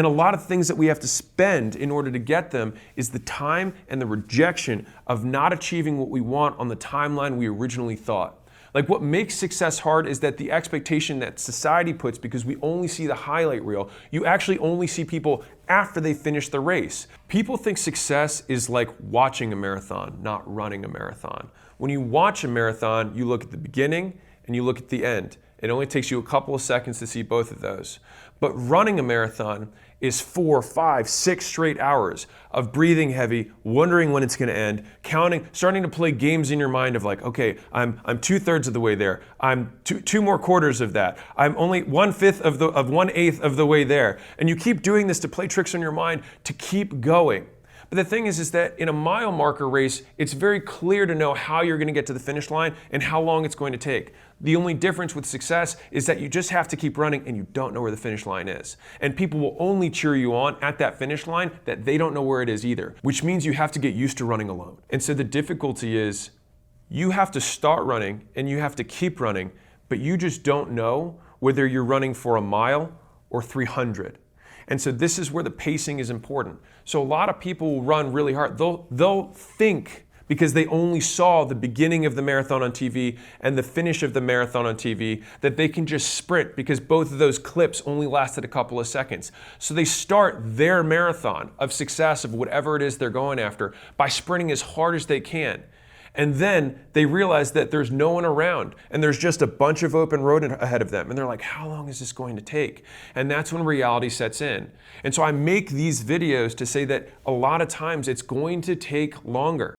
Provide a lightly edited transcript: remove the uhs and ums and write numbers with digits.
And a lot of things that we have to spend in order to get them is the time and the rejection of not achieving what we want on the timeline we originally thought. Like, what makes success hard is that the expectation that society puts, because we only see the highlight reel, you actually only see people after they finish the race. People think success is like watching a marathon, not running a marathon. When you watch a marathon, you look at the beginning and you look at the end. It only takes you a couple of seconds to see both of those. But running a marathon is 4, 5, 6 straight hours of breathing heavy, wondering when it's going to end, counting, starting to play games in your mind of like, okay, I'm 2/3 of the way there. I'm two more quarters of that. I'm only 1/5 of 1/8 of the way there. And you keep doing this to play tricks on your mind to keep going. But the thing is that in a mile marker race, it's very clear to know how you're going to get to the finish line and how long it's going to take. The only difference with success is that you just have to keep running and you don't know where the finish line is. And people will only cheer you on at that finish line that they don't know where it is either, which means you have to get used to running alone. And so the difficulty is you have to start running and you have to keep running, but you just don't know whether you're running for a mile or 300. And so this is where the pacing is important. So a lot of people will run really hard. They'll think, because they only saw the beginning of the marathon on TV and the finish of the marathon on TV, that they can just sprint because both of those clips only lasted a couple of seconds. So they start their marathon of success of whatever it is they're going after by sprinting as hard as they can. And then they realize that there's no one around and there's just a bunch of open road ahead of them. And they're like, how long is this going to take? And that's when reality sets in. And so I make these videos to say that a lot of times it's going to take longer.